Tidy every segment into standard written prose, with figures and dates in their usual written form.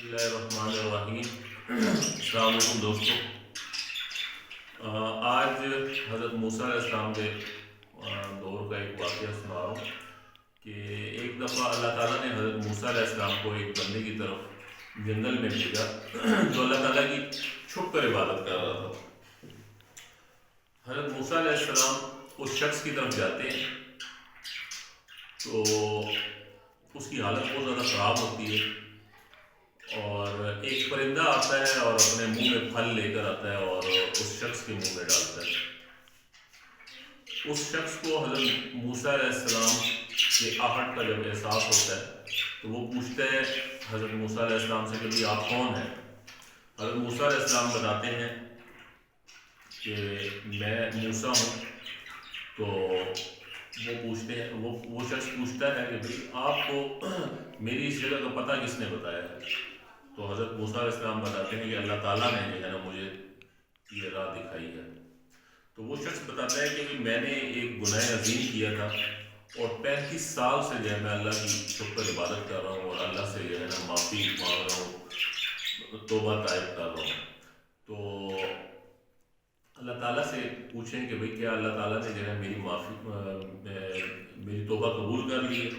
बिस्मिल्लाहिर्रहमानिर्रहीम। अस्सलाम वालेकुम दोस्तों। आज हज़रत मूसा अलैहिस्सलाम के दौर का एक वाक़या सुना रहा हूँ कि एक दफ़ा अल्लाह ताला ने हज़रत मूसा अलैहिस्सलाम को एक बंदे की तरफ जंगल में भेजा जो अल्लाह ताला की छुप कर इबादत कर रहा था। हज़रत मूसा अलैहिस्सलाम उस शख्स की तरफ जाते हैं तो उसकी हालत बहुत ज़्यादा ख़राब होती है और एक परिंदा आता है और अपने मुंह में फल लेकर आता है और उस शख्स के मुंह में डालता है। उस शख्स को हज़रत मूसा अलैहिस्सलाम के आहट का जब एहसास होता है तो वो पूछता है हज़रत मूसा अलैहिस्सलाम से कि भाई आप कौन हैं। हज़रत मूसा अलैहिस्सलाम बताते हैं कि मैं मूसा हूँ। तो वो पूछते हैं वो शख्स पूछता है कि भाई आपको मेरी इस जगह का पता किसने बताया है। तो हज़रत मूसा अलैहिस्सलाम बताते हैं कि अल्लाह ताला ने जो है ना मुझे ये राह दिखाई है। तो वो शख्स बताता है कि मैंने एक गुनाह अज़ीम किया था और 35 साल से जो है मैं अल्लाह की छुप कर इबादत कर रहा हूँ और अल्लाह से जो है ना माफ़ी मांग रहा हूँ, तौबा ताइब कर रहा हूँ। तो अल्लाह ताला से पूछें कि भाई क्या अल्लाह ताला ने जो है मेरी तौबा कबूल कर ली है।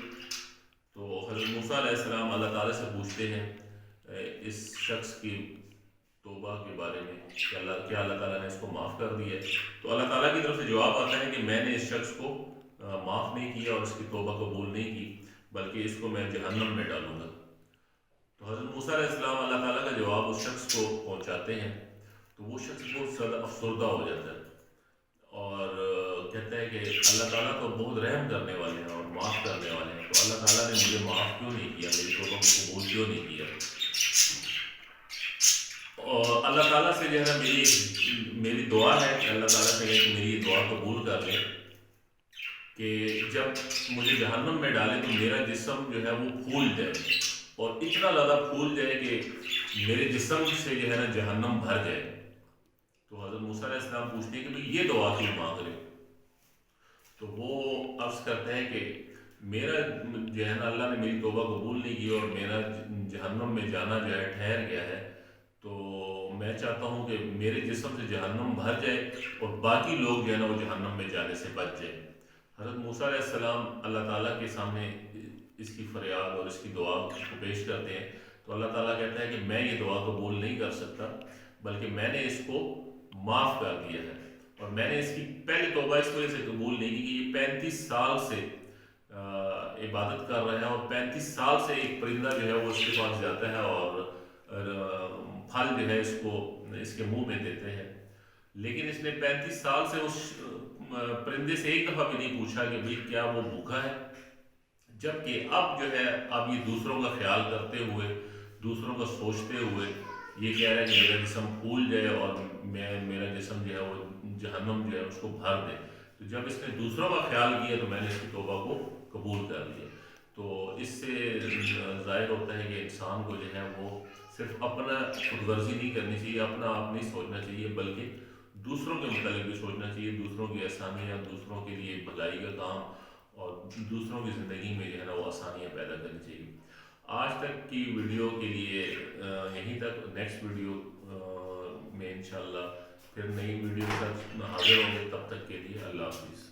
तो हज़रत मूसा अलैहिस्सलाम अल्लाह ताला से पूछते हैं इस शख्स की तौबा के बारे में कि क्या अल्लाह ताला ने इसको माफ़ कर दिया है। तो अल्लाह ताला की तरफ से जवाब आता है कि मैंने इस शख्स को माफ़ नहीं किया और इसकी तौबा कबूल नहीं की, बल्कि इसको मैं जहन्नम में डालूंगा। तो हज़रत मूसा अलैहिस्सलाम अल्लाह ताला का जवाब उस शख्स को पहुँचाते हैं तो वो शख्स बहुत ज़्यादा अफसरदा हो जाता है और कहता है कि अल्लाह ताला तो बहुत रहम करने वाले हैं और माफ़ करने वाले हैं, तो अल्लाह ताला ने मुझे माफ़ क्यों नहीं किया, मेरी तौबा को कबूल क्यों नहीं किया। और अल्लाह ताला से जो है ना मेरी दुआ है कि अल्लाह ताला से कि मेरी दुआ कबूल कर ले कि जब मुझे जहन्नम में डाले तो मेरा जिस्म जो है वो फूल जाए और इतना ज़्यादा फूल जाए कि मेरे जिस्म से जो है ना जहन्नम भर जाए। तो हज़रत मूसा अलैहिस्सलाम पूछते हैं कि भाई ये दुआ क्यों मांग रहे। तो वो अर्ज़ करते हैं कि मेरा जो है ना अल्लाह ने मेरी तौबा कबूल नहीं की और मेरा जहन्नम में जाना जो है ठहर गया है। तो मैं चाहता हूँ कि मेरे जिस्म से जहन्नम भर जाए और बाकी लोग जो है ना वो जहन्नम में जाने से बच जाए। हज़रत मूसा अलैहिस्सलाम अल्लाह ताला के सामने इसकी फरियाद और इसकी दुआ को पेश करते हैं। तो अल्लाह ताला कहता है कि मैं ये दुआ कबूल नहीं कर सकता, बल्कि मैंने इसको माफ़ कर दिया है और मैंने इसकी पहली तौबा इस वजह से कबूल नहीं की कि ये 35 साल से इबादत कर रहे हैं और 35 साल से एक परिंदा जो है वो इसके पास जाता है और फल जो है इसको इसके मुंह में देते हैं। लेकिन इसने 35 साल से उस परिंदे से एक दफ़ा भी नहीं पूछा कि भाई क्या वो भूखा है। जबकि अब जो है अब ये दूसरों का ख्याल करते हुए, दूसरों का सोचते हुए ये कह रहा है कि मेरा जिस्म फूल जाए और मेरा जिस्म जो है वो जहन्नम जो है उसको भर दे। तो जब इसने दूसरों का ख्याल किया तो मैंने इसकी तौबा को कबूल कर लिया। तो इससे ज़ाहिर होता है कि इंसान को जो है वो सिर्फ अपना खुदगर्जी नहीं करनी चाहिए, अपना आप नहीं सोचना चाहिए, बल्कि दूसरों के मतलब भी सोचना चाहिए, दूसरों की आसानियाँ, दूसरों के लिए भलाई का काम और दूसरों की ज़िंदगी में जो है ना वो आसानियाँ पैदा करनी चाहिए। आज तक की वीडियो के लिए यहीं तक। नेक्स्ट वीडियो में इंशाल्लाह फिर नई वीडियो के साथ हाजिर होंगे। तब तक के लिए अल्लाह हाफिज़।